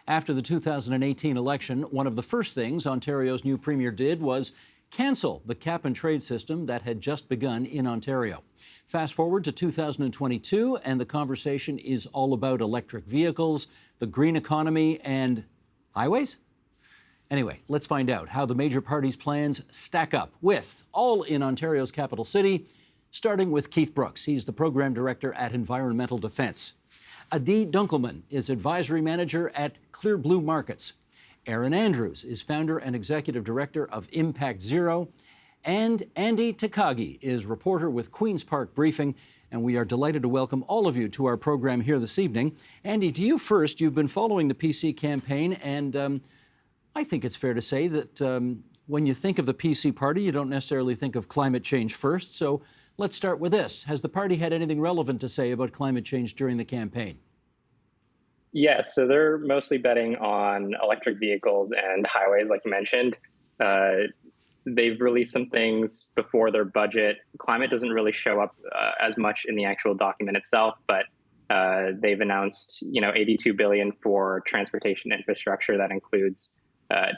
After the 2018 election, one of the first things Ontario's new premier did was cancel the cap and trade system that had just begun in Ontario. Fast forward to 2022, and the conversation is all about electric vehicles, the green economy, and highways? Anyway, let's find out how the major parties' plans stack up with all in Ontario's capital city, starting with Keith Brooks. He's the program director at Environmental Defence. Adi Dunkelman is advisory manager at Clear Blue Markets. Aaron Andrews is founder and executive director of Impact Zero. And Andy Takagi is reporter with Queen's Park Briefing. And we are delighted to welcome all of you to our program here this evening. Andy, to you first. You've been following the PC campaign, and I think it's fair to say that when you think of the PC party, you don't necessarily think of climate change first. So let's start with this. Has the party had anything relevant to say about climate change during the campaign? Yes, so they're mostly betting on electric vehicles and highways, like you mentioned. They've released some things before their budget. Climate doesn't really show up as much in the actual document itself, but they've announced, $82 billion for transportation infrastructure. That includes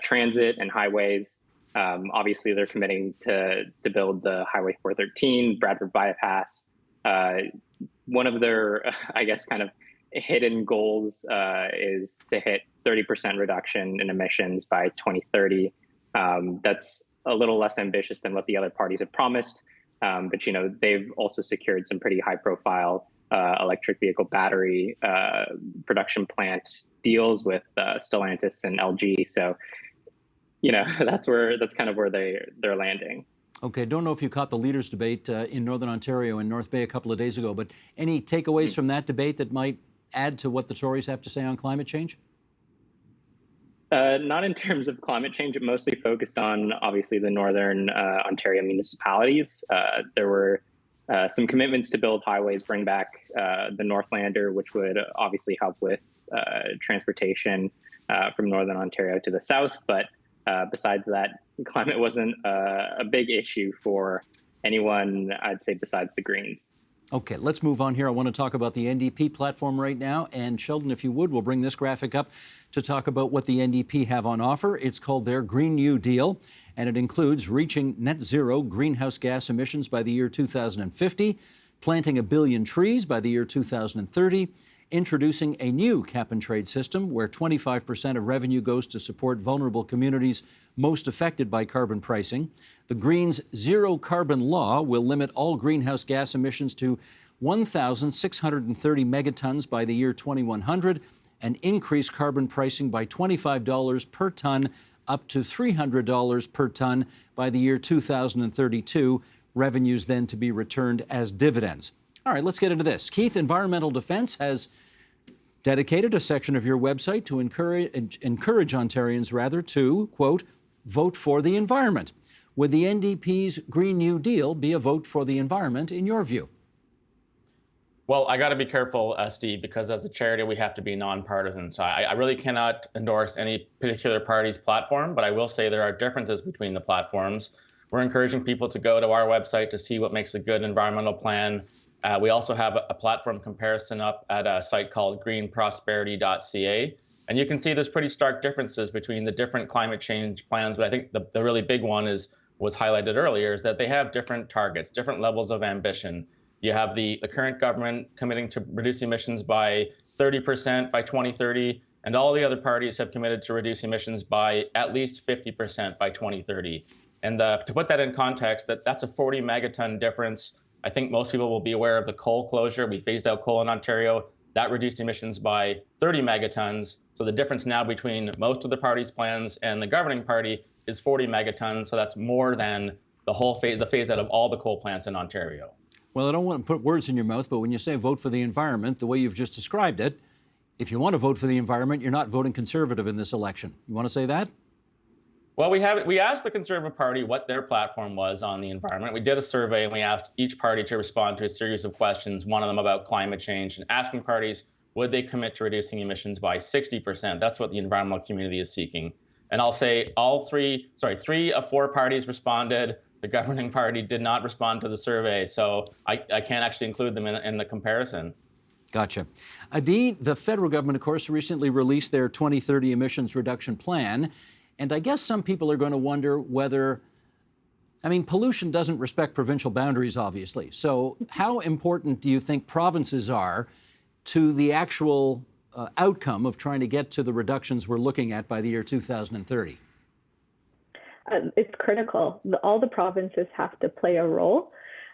transit and highways. Obviously, they're committing to build the Highway 413, Bradford Bypass. One of their, kind of hidden goals is to hit 30% reduction in emissions by 2030. That's a little less ambitious than what the other parties have promised. But, they've also secured some pretty high profile electric vehicle battery production plant deals with Stellantis and LG. So, that's kind of where they're landing. Okay, don't know if you caught the leaders' debate in Northern Ontario and North Bay a couple of days ago, but any takeaways from that debate that might add to what the Tories have to say on climate change? Not in terms of climate change. It mostly focused on, obviously, the Northern Ontario municipalities. There were some commitments to build highways, bring back the Northlander, which would obviously help with transportation from Northern Ontario to the south. But besides that, climate wasn't a big issue for anyone, I'd say, besides the Greens. Okay, let's move on here. I want to talk about the NDP platform right now. And Sheldon, if you would, we'll bring this graphic up to talk about what the NDP have on offer. It's called their Green New Deal, and it includes reaching net zero greenhouse gas emissions by the year 2050, planting 1 billion trees by the year 2030, introducing a new cap and trade system where 25% of revenue goes to support vulnerable communities most affected by carbon pricing. The Greens' zero carbon law will limit all greenhouse gas emissions to 1,630 megatons by the year 2100 and increase carbon pricing by $25 per ton up to $300 per ton by the year 2032. Revenues then to be returned as dividends. All right, let's get into this. Keith, Environmental Defence has dedicated a section of your website to encourage Ontarians, to, quote, vote for the environment. Would the NDP's Green New Deal be a vote for the environment, in your view? Well, I got to be careful, Steve, because as a charity, we have to be nonpartisan. So I really cannot endorse any particular party's platform, but I will say there are differences between the platforms. We're encouraging people to go to our website to see what makes a good environmental plan. We also have a platform comparison up at a site called greenprosperity.ca. And you can see there's pretty stark differences between the different climate change plans. But I think the really big one was highlighted earlier, is that they have different targets, different levels of ambition. You have the current government committing to reduce emissions by 30% by 2030, and all the other parties have committed to reduce emissions by at least 50% by 2030. And to put that in context, that's a 40 megaton difference. I think most people will be aware of the coal closure. We phased out coal in Ontario. That reduced emissions by 30 megatons. So the difference now between most of the party's plans and the governing party is 40 megatons. So that's more than the phase out of all the coal plants in Ontario. Well, I don't want to put words in your mouth, but when you say vote for the environment, the way you've just described it, if you want to vote for the environment, you're not voting Conservative in this election. You want to say that? Well, we asked the Conservative Party what their platform was on the environment. We did a survey and we asked each party to respond to a series of questions, one of them about climate change, and asking parties, would they commit to reducing emissions by 60%? That's what the environmental community is seeking. And I'll say three of four parties responded. The governing party did not respond to the survey, so I can't actually include them in the comparison. Gotcha. Adi, the federal government, of course, recently released their 2030 emissions reduction plan. And I guess some people are going to wonder whether, I mean, pollution doesn't respect provincial boundaries, obviously. So how important do you think provinces are to the actual outcome of trying to get to the reductions we're looking at by the year 2030? It's critical. All the provinces have to play a role,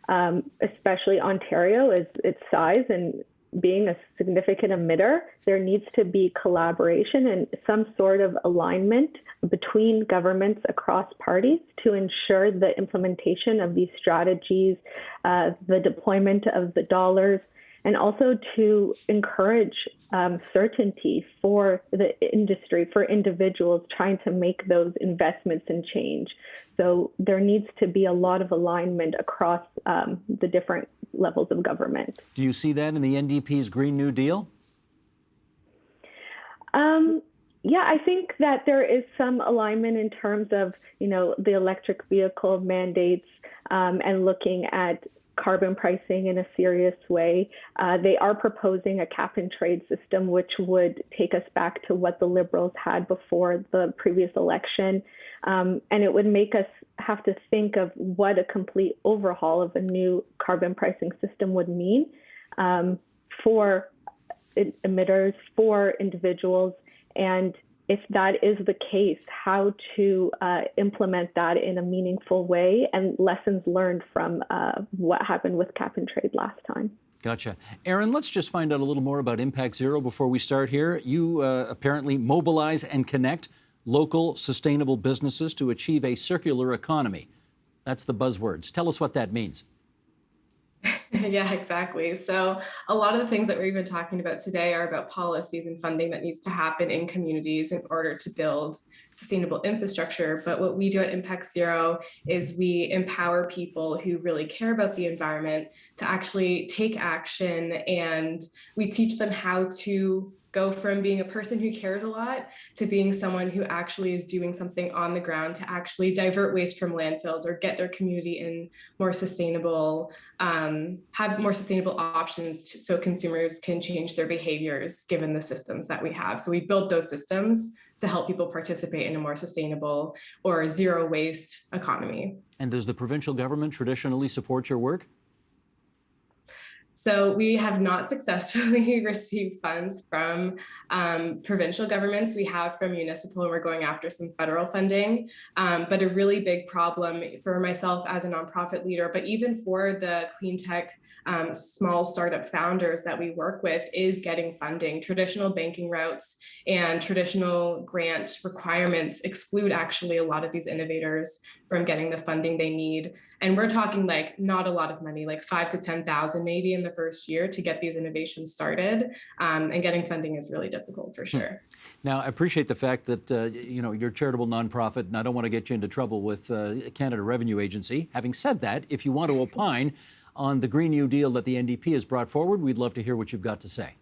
especially Ontario, its size and being a significant emitter. There needs to be collaboration and some sort of alignment between governments across parties to ensure the implementation of these strategies, the deployment of the dollars, and also to encourage certainty for the industry, for individuals trying to make those investments and change. So there needs to be a lot of alignment across the different levels of government. Do you see that in the NDP's Green New Deal? Yeah, I think that there is some alignment in terms of, the electric vehicle mandates and looking at carbon pricing in a serious way. They are proposing a cap and trade system, which would take us back to what the Liberals had before the previous election. And it would make us have to think of what a complete overhaul of a new carbon pricing system would mean for emitters, for individuals, and if that is the case, how to implement that in a meaningful way and lessons learned from what happened with cap and trade last time. Gotcha. Aaron, let's just find out a little more about Impact Zero before we start here. You apparently mobilize and connect local sustainable businesses to achieve a circular economy. That's the buzzwords. Tell us what that means. Yeah, exactly. So a lot of the things that we're even talking about today are about policies and funding that needs to happen in communities in order to build sustainable infrastructure. But what we do at Impact Zero is we empower people who really care about the environment to actually take action, and we teach them how to go from being a person who cares a lot to being someone who actually is doing something on the ground to actually divert waste from landfills or get their community in more sustainable, have more sustainable options so consumers can change their behaviors given the systems that we have. So we build those systems to help people participate in a more sustainable or zero waste economy. And does the provincial government traditionally support your work? So we have not successfully received funds from provincial governments. We have from municipal, and we're going after some federal funding. But a really big problem for myself as a nonprofit leader, but even for the clean tech small startup founders that we work with, is getting funding. Traditional banking routes and traditional grant requirements exclude actually a lot of these innovators from getting the funding they need. And we're talking like not a lot of money, like 5,000 to 10,000 maybe in the first year to get these innovations started. And getting funding is really difficult for sure. Now, I appreciate the fact that you're a charitable nonprofit, and I don't want to get you into trouble with Canada Revenue Agency. Having said that, if you want to opine on the Green New Deal that the NDP has brought forward, we'd love to hear what you've got to say.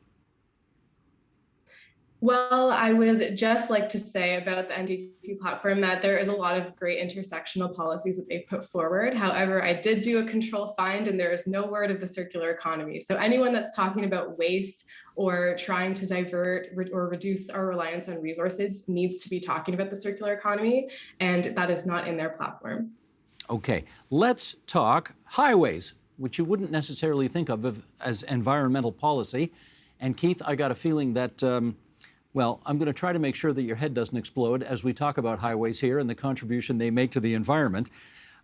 Well, I would just like to say about the NDP platform that there is a lot of great intersectional policies that they've put forward. However, I did do a control find, and there is no word of the circular economy. So anyone that's talking about waste or trying to divert or reduce our reliance on resources needs to be talking about the circular economy, and that is not in their platform. Okay, let's talk highways, which you wouldn't necessarily think of as environmental policy. And Keith, I got a feeling that well, I'm going to try to make sure that your head doesn't explode as we talk about highways here and the contribution they make to the environment.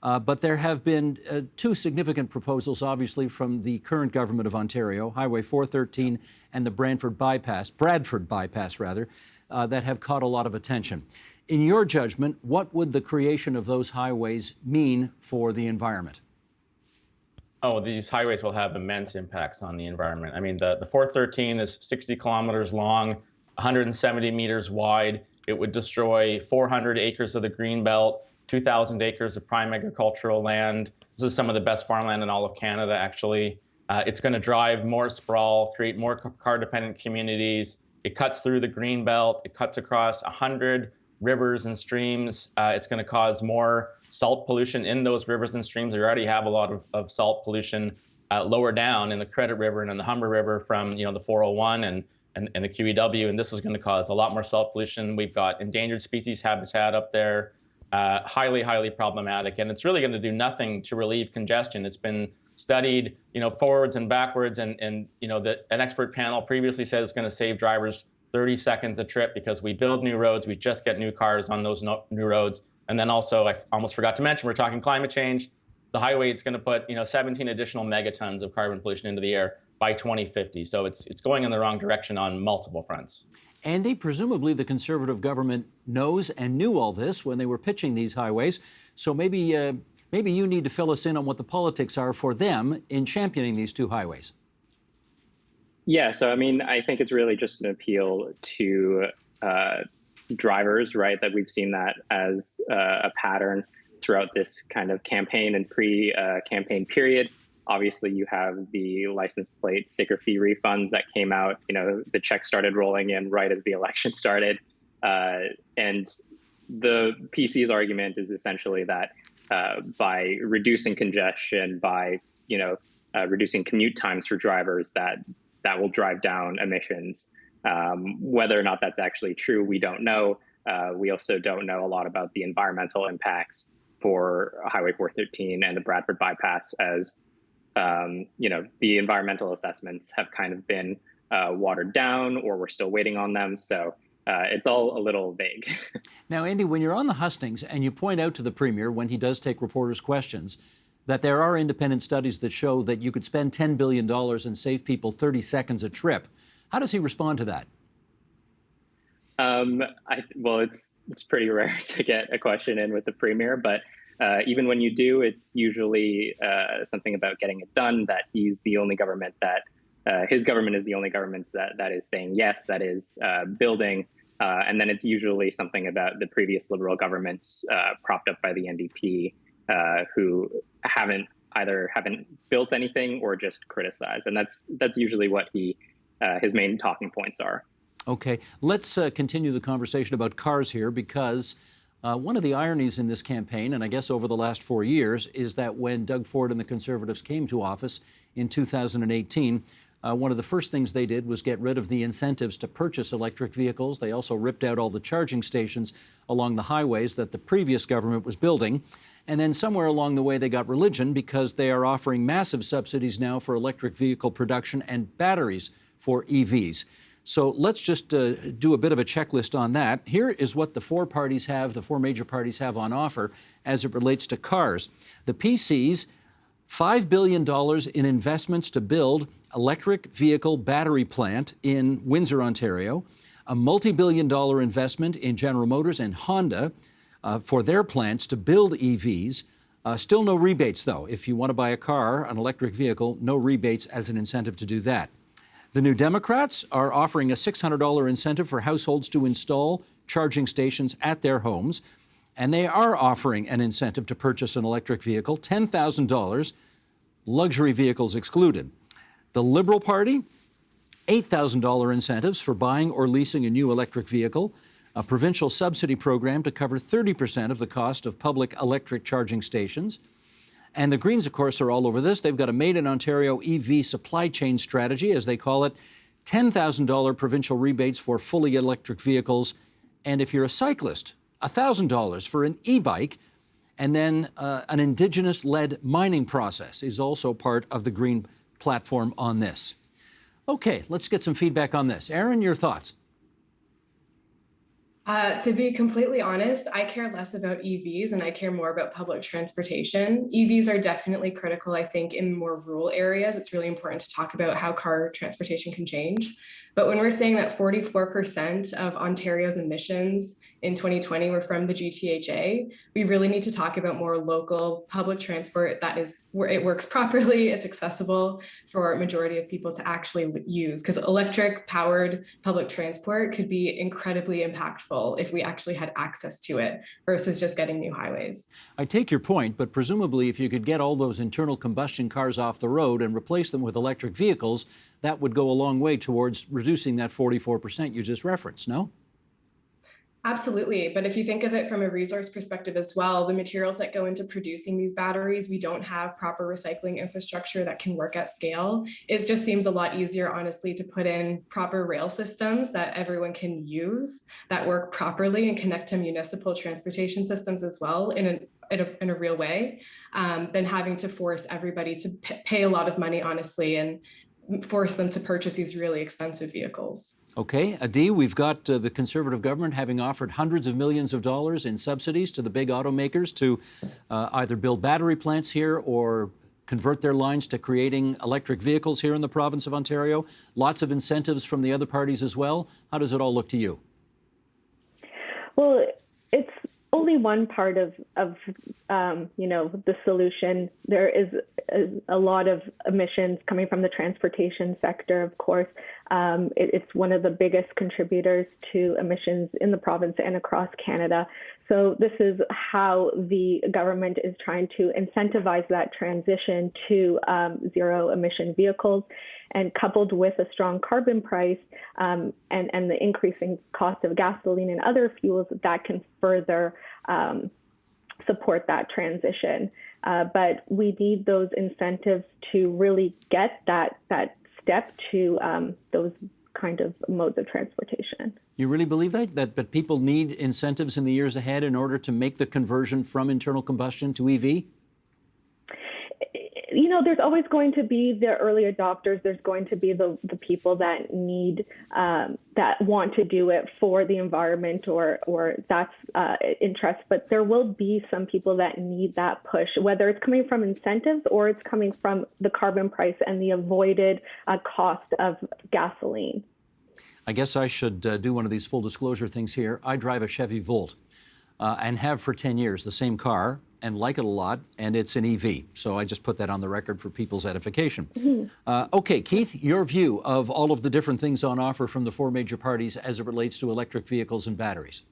But there have been two significant proposals, obviously, from the current government of Ontario, Highway 413 and the Bradford Bypass, that have caught a lot of attention. In your judgment, what would the creation of those highways mean for the environment? Oh, these highways will have immense impacts on the environment. I mean, the 413 is 60 kilometers long, 170 meters wide. It would destroy 400 acres of the Greenbelt, 2,000 acres of prime agricultural land. This is some of the best farmland in all of Canada, actually. It's going to drive more sprawl, create more car-dependent communities. It cuts through the Greenbelt. It cuts across 100 rivers and streams. It's going to cause more salt pollution in those rivers and streams. We already have a lot of salt pollution lower down in the Credit River and in the Humber River from the 401 and the QEW, and this is going to cause a lot more salt pollution. We've got endangered species habitat up there, highly problematic, and it's really going to do nothing to relieve congestion. It's been studied, forwards and backwards, and an expert panel previously said it's going to save drivers 30 seconds a trip because we build new roads, we just get new cars on those new roads, and then also I almost forgot to mention we're talking climate change. The highway is going to put 17 additional megatons of carbon pollution into the air by 2050. So it's going in the wrong direction on multiple fronts. Andy, presumably the Conservative government knows and knew all this when they were pitching these highways. So maybe you need to fill us in on what the politics are for them in championing these two highways. Yeah, so I think it's really just an appeal to drivers, right? That we've seen that as a pattern throughout this kind of campaign and pre-campaign period. Obviously, you have the license plate sticker fee refunds that came out. The checks started rolling in right as the election started. And the PC's argument is essentially that by reducing congestion, by reducing commute times for drivers, that will drive down emissions. Whether or not that's actually true, we don't know. We also don't know a lot about the environmental impacts for Highway 413 and the Bradford bypass, as the environmental assessments have kind of been watered down, or we're still waiting on them. So it's all a little vague. Now, Andy, when you're on the hustings and you point out to the Premier when he does take reporters' questions that there are independent studies that show that you could spend $10 billion and save people 30 seconds a trip, how does he respond to that? Well, it's pretty rare to get a question in with the Premier, but even when you do, it's usually something about getting it done, that he's the only government that his government is the only government that is saying yes, that is building. And then it's usually something about the previous Liberal governments propped up by the NDP who haven't built anything or just criticized. And that's usually what his main talking points are. Okay, let's continue the conversation about cars here, because one of the ironies in this campaign, and I guess over the last 4 years, is that when Doug Ford and the Conservatives came to office in 2018, one of the first things they did was get rid of the incentives to purchase electric vehicles. They also ripped out all the charging stations along the highways that the previous government was building. And then somewhere along the way, they got religion, because they are offering massive subsidies now for electric vehicle production and batteries for EVs. So let's just do a bit of a checklist on that. Here is what the four major parties have on offer as it relates to cars. The PCs, $5 billion in investments to build electric vehicle battery plant in Windsor, Ontario, a multi-billion-dollar investment in General Motors and Honda for their plants to build EVs. Still no rebates, though. If you want to buy a car, an electric vehicle, no rebates as an incentive to do that. The New Democrats are offering a $600 incentive for households to install charging stations at their homes, and they are offering an incentive to purchase an electric vehicle, $10,000, luxury vehicles excluded. The Liberal Party, $8,000 incentives for buying or leasing a new electric vehicle, a provincial subsidy program to cover 30% of the cost of public electric charging stations. And the Greens, of course, are all over this. They've got a Made in Ontario EV supply chain strategy, as they call it, $10,000 provincial rebates for fully electric vehicles. And if you're a cyclist, $1,000 for an e-bike. And then an Indigenous-led mining process is also part of the Green platform on this. Okay, let's get some feedback on this. Aaron, your thoughts? To be completely honest, I care less about EVs and I care more about public transportation. EVs are definitely critical, I think, in more rural areas. It's really important to talk about how car transportation can change. But when we're saying that 44% of Ontario's emissions in 2020 were from the GTHA, we really need to talk about more local public transport that is where it works properly, it's accessible for a majority of people to actually use, because electric powered public transport could be incredibly impactful if we actually had access to it versus just getting new highways. I take your point, but presumably if you could get all those internal combustion cars off the road and replace them with electric vehicles, that would go a long way towards reducing that 44% you just referenced, no? Absolutely. But if you think of it from a resource perspective as well, the materials that go into producing these batteries, we don't have proper recycling infrastructure that can work at scale. It just seems a lot easier, honestly, to put in proper rail systems that everyone can use that work properly and connect to municipal transportation systems as well in a real way, than having to force everybody to pay a lot of money, honestly, and force them to purchase these really expensive vehicles. Okay, Adi, we've got the Conservative government having offered hundreds of millions of dollars in subsidies to the big automakers to either build battery plants here or convert their lines to creating electric vehicles here in the province of Ontario. Lots of incentives from the other parties as well. How does it all look to you? Well, it's only one part of the solution. There is a lot of emissions coming from the transportation sector, of course. It's one of the biggest contributors to emissions in the province and across Canada. So this is how the government is trying to incentivize that transition to zero emission vehicles. And coupled with a strong carbon price and the increasing cost of gasoline and other fuels, that can further support that transition. But we need those incentives to really get that step to those kind of modes of transportation. You really believe that people need incentives in the years ahead in order to make the conversion from internal combustion to EV? There's always going to be the early adopters. There's going to be the people that need, that want to do it for the environment or that's interest. But there will be some people that need that push, whether it's coming from incentives or it's coming from the carbon price and the avoided cost of gasoline. I guess I should do one of these full disclosure things here. I drive a Chevy Volt and have for 10 years, the same car, and like it a lot, and it's an EV. So I just put that on the record for people's edification. Mm-hmm. Okay, Keith, your view of all of the different things on offer from the four major parties as it relates to electric vehicles and batteries?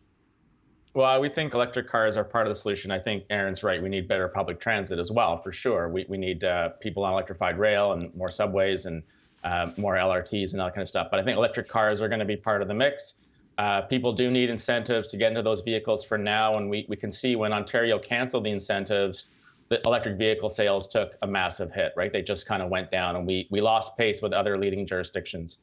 Well, we think electric cars are part of the solution. I think Aaron's right. We need better public transit as well, for sure. We need people on electrified rail and more subways and more LRTs and all that kind of stuff. But I think electric cars are going to be part of the mix. People do need incentives to get into those vehicles for now, and we can see when Ontario canceled the incentives, the electric vehicle sales took a massive hit, right? They just kind of went down, and we lost pace with other leading jurisdictions.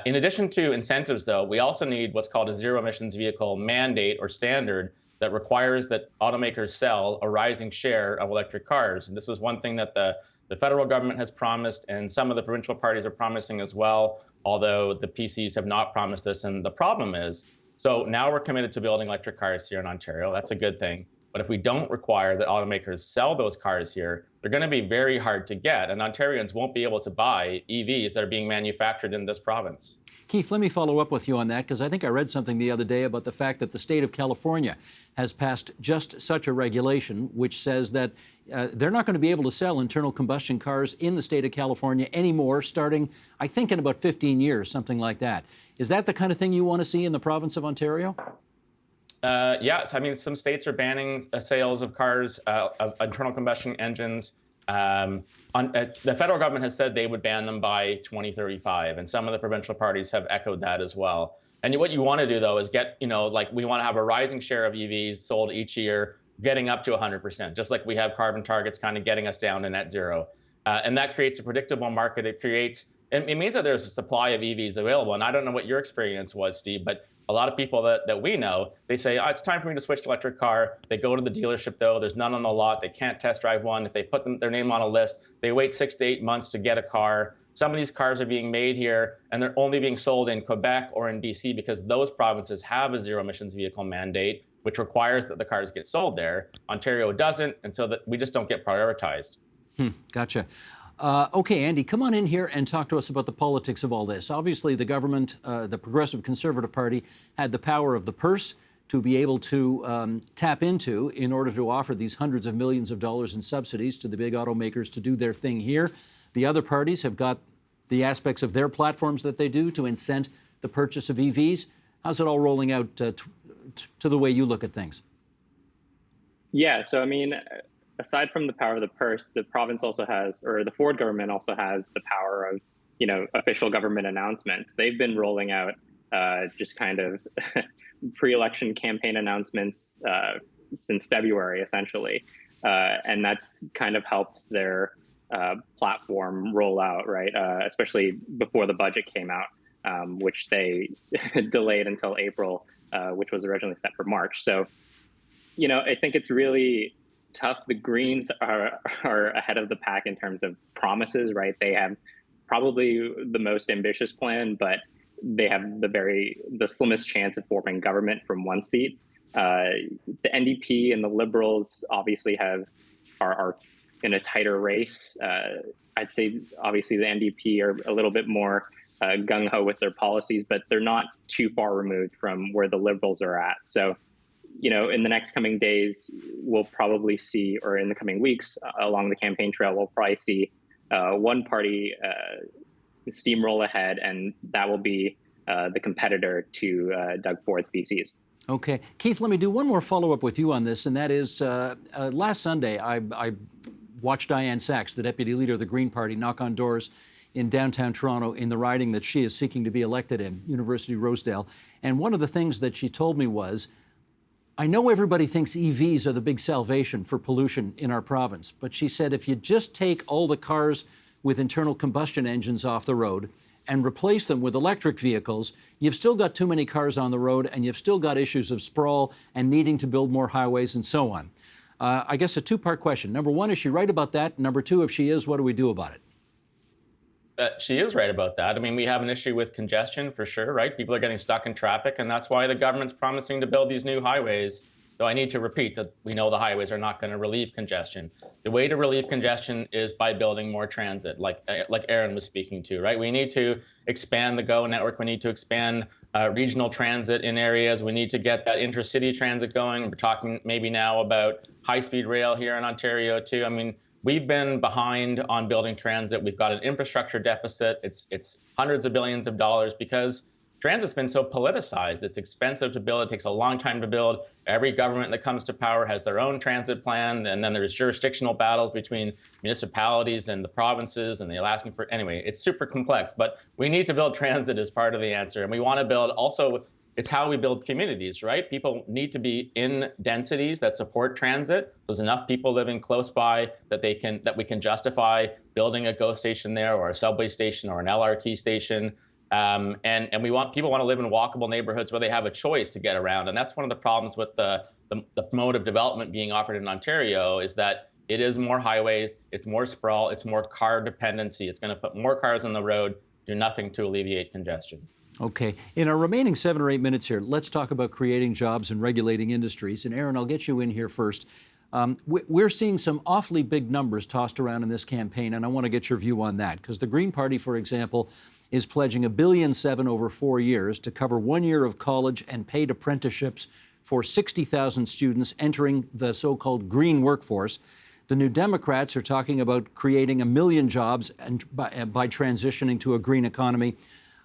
In addition to incentives, though, we also need what's called a zero emissions vehicle mandate or standard that requires that automakers sell a rising share of electric cars. And this is one thing that the federal government has promised, and some of the provincial parties are promising as well, although the PCs have not promised this. And the problem is, so now we're committed to building electric cars here in Ontario. That's a good thing. But if we don't require that automakers sell those cars here, they're going to be very hard to get. And Ontarians won't be able to buy EVs that are being manufactured in this province. Keith, let me follow up with you on that, because I think I read something the other day about the fact that the state of California has passed just such a regulation, which says that they're not going to be able to sell internal combustion cars in the state of California anymore, starting, I think, in about 15 years, something like that. Is that the kind of thing you want to see in the province of Ontario? Yes, I mean, some states are banning sales of cars, of internal combustion engines. The federal government has said they would ban them by 2035, and some of the provincial parties have echoed that as well. And what you want to do, though, is get, like we want to have a rising share of EVs sold each year, getting up to 100%, just like we have carbon targets kind of getting us down to net zero. And that creates a predictable market. It means that there's a supply of EVs available. And I don't know what your experience was, Steve, but a lot of people that we know, they say, it's time for me to switch to electric car. They go to the dealership, though. There's none on the lot. They can't test drive one. If they put their name on a list, they wait 6 to 8 months to get a car. Some of these cars are being made here, and they're only being sold in Quebec or in BC because those provinces have a zero emissions vehicle mandate, which requires that the cars get sold there. Ontario doesn't, and so that we just don't get prioritized. Gotcha. Okay, Andy, come on in here and talk to us about the politics of all this. Obviously, the government, the Progressive Conservative Party, had the power of the purse to be able to tap into in order to offer these hundreds of millions of dollars in subsidies to the big automakers to do their thing here. The other parties have got the aspects of their platforms that they do to incent the purchase of EVs. How's it all rolling out to the way you look at things? Yeah, so I mean, aside from the power of the purse, the province also has, or the Ford government also has the power of, official government announcements. They've been rolling out just kind of pre-election campaign announcements since February, essentially. And that's kind of helped their platform roll out, right? Especially before the budget came out, which they delayed until April, which was originally set for March. So, I think it's really tough. The Greens are ahead of the pack in terms of promises, right? They have probably the most ambitious plan, but they have the slimmest chance of forming government from one seat. The NDP and the Liberals obviously are in a tighter race. I'd say obviously the NDP are a little bit more gung-ho with their policies, but they're not too far removed from where the Liberals are at. So, in the next coming days, we'll probably see, or in the coming weeks along the campaign trail, we'll probably see one party steamroll ahead, and that will be the competitor to Doug Ford's BCs. Okay. Keith, let me do one more follow-up with you on this, and that is last Sunday I watched Dianne Saxe, the deputy leader of the Green Party, knock on doors in downtown Toronto in the riding that she is seeking to be elected in, University Rosedale. And one of the things that she told me was, I know everybody thinks EVs are the big salvation for pollution in our province, but she said if you just take all the cars with internal combustion engines off the road and replace them with electric vehicles, you've still got too many cars on the road, and you've still got issues of sprawl and needing to build more highways and so on. I guess a two-part question. Number one, is she right about that? Number two, if she is, what do we do about it? She is right about that. I mean, we have an issue with congestion for sure, right? People are getting stuck in traffic, and that's why the government's promising to build these new highways. So I need to repeat that we know the highways are not going to relieve congestion. The way to relieve congestion is by building more transit, like Aaron was speaking to, right? We need to expand the GO network. We need to expand regional transit in areas. We need to get that intercity transit going. We're talking maybe now about high-speed rail here in Ontario too. I mean, we've been behind on building transit. We've got an infrastructure deficit. It's hundreds of billions of dollars because transit's been so politicized. It's expensive to build. It takes a long time to build. Every government that comes to power has their own transit plan. And then there's jurisdictional battles between municipalities and the provinces, and they're asking for, anyway, it's super complex. But we need to build transit as part of the answer. And we want to build also, it's how we build communities, right? People need to be in densities that support transit. There's enough people living close by that we can justify building a GO station there, or a subway station, or an LRT station. And people want to live in walkable neighborhoods where they have a choice to get around. And that's one of the problems with the mode of development being offered in Ontario, is that it is more highways, it's more sprawl, it's more car dependency. It's going to put more cars on the road, do nothing to alleviate congestion. Okay. In our remaining 7 or 8 minutes here, let's talk about creating jobs and regulating industries. And Aaron, I'll get you in here first. We're seeing some awfully big numbers tossed around in this campaign, and I want to get your view on that. Because the Green Party, for example, is pledging $1.7 billion over 4 years to cover 1 year of college and paid apprenticeships for 60,000 students entering the so-called green workforce. The New Democrats are talking about creating 1 million jobs and by transitioning to a green economy.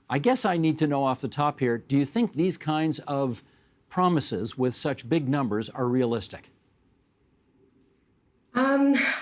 I guess I need to know off the top here, do you think these kinds of promises with such big numbers are realistic?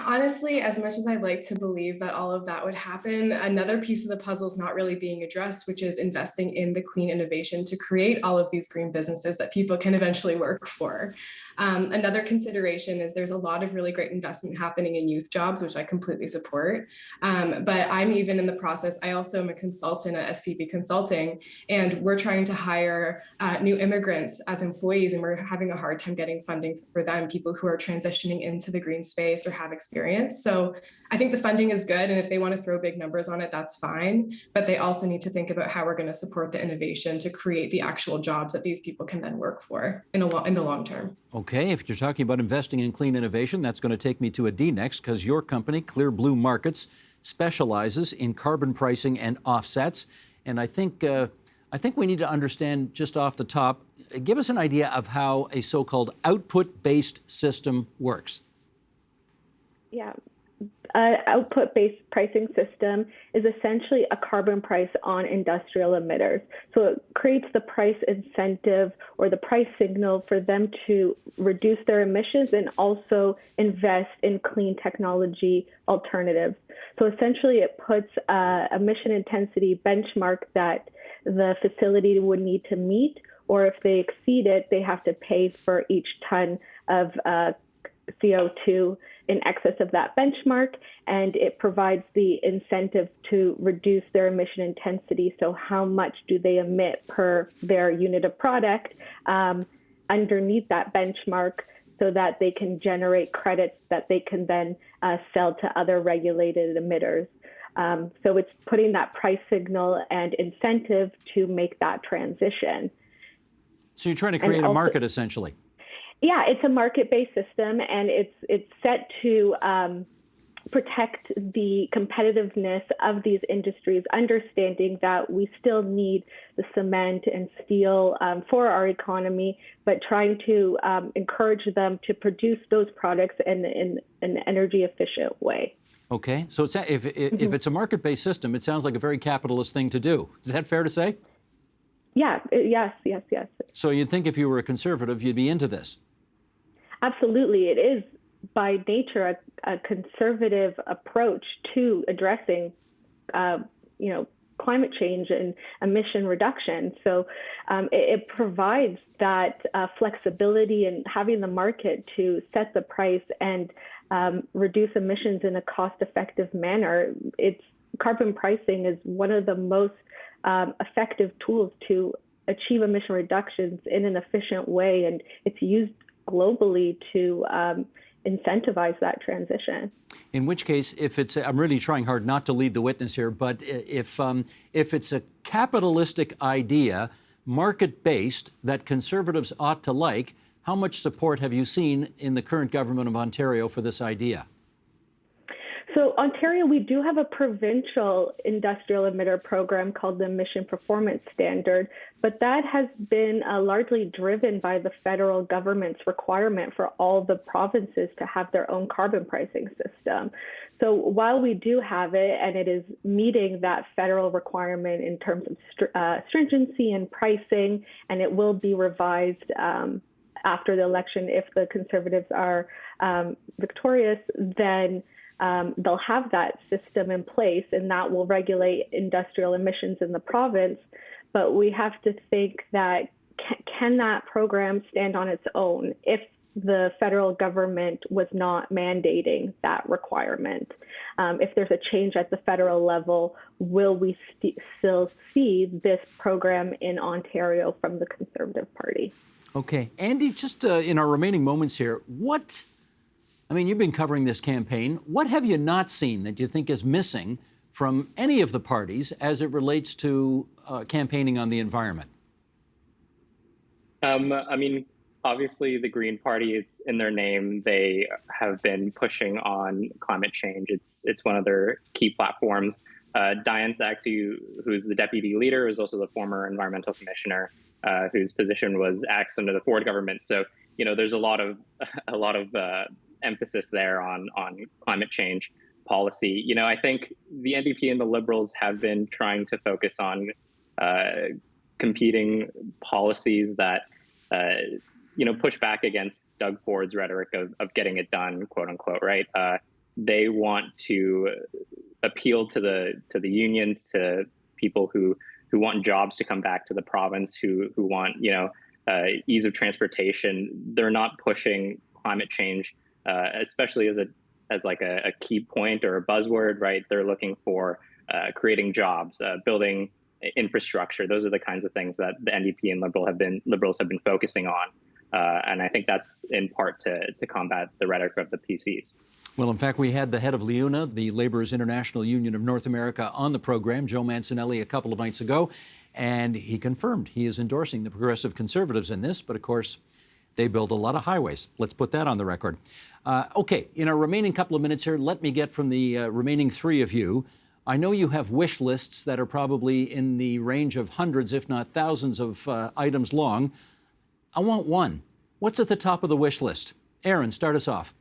Honestly, as much as I'd like to believe that all of that would happen, another piece of the puzzle is not really being addressed, which is investing in the clean innovation to create all of these green businesses that people can eventually work for. Another consideration is there's a lot of really great investment happening in youth jobs, which I completely support. But I'm even in the process. I also am a consultant at SCB Consulting, and we're trying to hire new immigrants as employees, and we're having a hard time getting funding for them, people who are transitioning into the green space or have experience. So I think the funding is good, and if they want to throw big numbers on it, that's fine. But they also need to think about how we're going to support the innovation to create the actual jobs that these people can then work for in the long term. Okay, if you're talking about investing in clean innovation, that's going to take me to a D next, because your company, Clear Blue Markets, specializes in carbon pricing and offsets. And I think we need to understand just off the top, give us an idea of how a so-called output-based system works. Yeah. Output-based pricing system is essentially a carbon price on industrial emitters. So it creates the price incentive or the price signal for them to reduce their emissions and also invest in clean technology alternatives. So essentially it puts a emission intensity benchmark that the facility would need to meet, or if they exceed it, they have to pay for each ton of CO2 in excess of that benchmark, and it provides the incentive to reduce their emission intensity. So how much do they emit per their unit of product underneath that benchmark, so that they can generate credits that they can then sell to other regulated emitters. So it's putting that price signal and incentive to make that transition. So you're trying to create a market, essentially. Yeah, it's a market-based system, and it's set to protect the competitiveness of these industries, understanding that we still need the cement and steel for our economy, but trying to encourage them to produce those products in an energy-efficient way. Okay, so if it's a market-based system, it sounds like a very capitalist thing to do. Is that fair to say? Yeah, yes. So you'd think if you were a conservative, you'd be into this? Absolutely. It is by nature a conservative approach to addressing, climate change and emission reduction. So it provides that flexibility and having the market to set the price and reduce emissions in a cost-effective manner. Carbon pricing is one of the most effective tools to achieve emission reductions in an efficient way, and it's used globally to incentivize that transition. In which case, I'm really trying hard not to lead the witness here, but if it's a capitalistic idea, market-based, that conservatives ought to like, how much support have you seen in the current government of Ontario for this idea? So Ontario, we do have a provincial industrial emitter program called the Emission Performance Standard, but that has been largely driven by the federal government's requirement for all the provinces to have their own carbon pricing system. So while we do have it, and it is meeting that federal requirement in terms of stringency and pricing, and it will be revised after the election if the Conservatives are victorious, then they'll have that system in place, and that will regulate industrial emissions in the province. But we have to think that can that program stand on its own if the federal government was not mandating that requirement? If there's a change at the federal level, will we still see this program in Ontario from the Conservative Party? Okay. Andy, just in our remaining moments here, you've been covering this campaign. What have you not seen that you think is missing from any of the parties as it relates to campaigning on the environment? Obviously the Green Party, it's in their name. They have been pushing on climate change. It's one of their key platforms. Dianne Saxe, who's the deputy leader, is also the former environmental commissioner, whose position was axed under the Ford government. So, there's a lot of emphasis there on climate change policy. I think the NDP and the Liberals have been trying to focus on competing policies that push back against Doug Ford's rhetoric of getting it done, quote unquote, right? They want to appeal to the unions, to people who want jobs to come back to the province, who want ease of transportation. They're not pushing climate change, especially as a key point or a buzzword, right? They're looking for creating jobs, building infrastructure. Those are the kinds of things that the NDP and Liberals have been focusing on. And I think that's in part to combat the rhetoric of the PCs. Well, in fact, we had the head of LIUNA, the Laborers International Union of North America, on the program, Joe Mancinelli, a couple of nights ago, and he confirmed he is endorsing the Progressive Conservatives in this, but of course, they build a lot of highways. Let's put that on the record. Okay, in our remaining couple of minutes here, let me get from the remaining three of you. I know you have wish lists that are probably in the range of hundreds, if not thousands of items long. I want one. What's at the top of the wish list? Erin, start us off.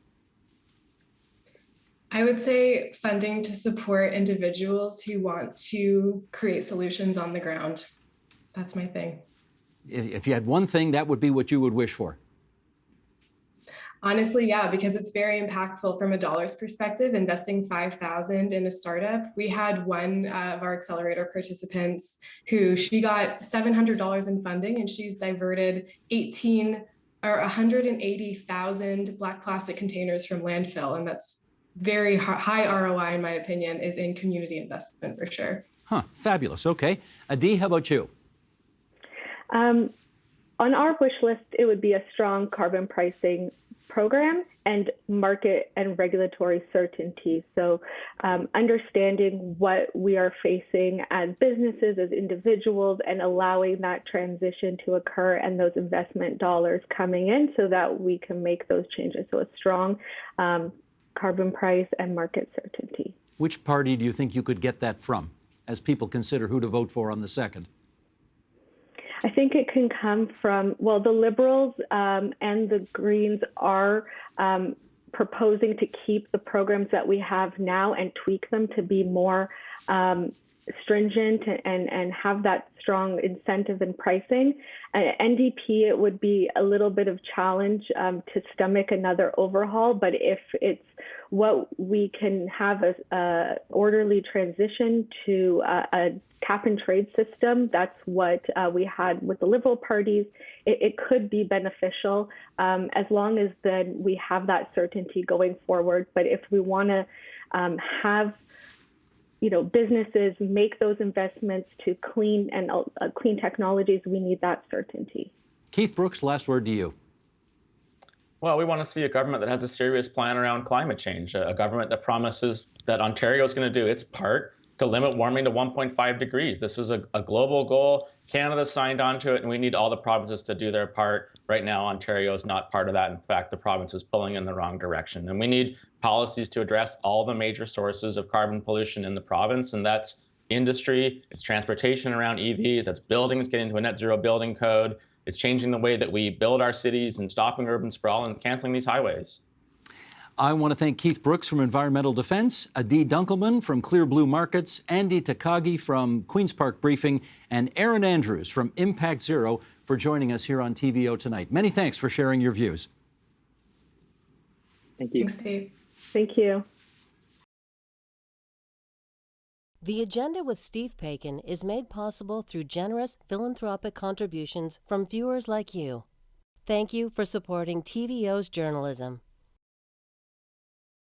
I would say funding to support individuals who want to create solutions on the ground. That's my thing. If you had one thing, that would be what you would wish for. Honestly, yeah, because it's very impactful from a dollars perspective. Investing 5,000 in a startup, we had one of our accelerator participants who she got $700 in funding, and she's diverted 180,000 black plastic containers from landfill, and that's very high ROI in my opinion. Is in community investment for sure. Huh, fabulous. Okay. Adi, how about you? On our wish list, it would be a strong carbon pricing program and market and regulatory certainty. So understanding what we are facing as businesses, as individuals, and allowing that transition to occur and those investment dollars coming in so that we can make those changes. So a strong carbon price and market certainty. Which party do you think you could get that from as people consider who to vote for on the 2nd? I think it can come from, well, the Liberals and the Greens are proposing to keep the programs that we have now and tweak them to be more stringent and have that strong incentive in pricing. NDP, it would be a little bit of challenge to stomach another overhaul, but if it's what we can have a orderly transition to a cap and trade system, that's what we had with the Liberal parties. It could be beneficial as long as then we have that certainty going forward. But if we want to have businesses make those investments to clean technologies, we need that certainty. Keith Brooks, last word to you. Well, we want to see a government that has a serious plan around climate change, a government that promises that Ontario is going to do its part to limit warming to 1.5 degrees. This is a global goal. Canada signed on to it, and we need all the provinces to do their part. Right now, Ontario is not part of that. In fact, the province is pulling in the wrong direction. And we need policies to address all the major sources of carbon pollution in the province, and that's industry, it's transportation around EVs, that's buildings, getting to a net zero building code, it's changing the way that we build our cities and stopping urban sprawl and canceling these highways. I want to thank Keith Brooks from Environmental Defence, Adi Dunkelman from Clear Blue Markets, Andy Takagi from Queen's Park Briefing, and Aaron Andrews from Impact Zero for joining us here on TVO tonight. Many thanks for sharing your views. Thank you. Thanks, Steve. Thank you. The Agenda with Steve Paikin is made possible through generous philanthropic contributions from viewers like you. Thank you for supporting TVO's journalism.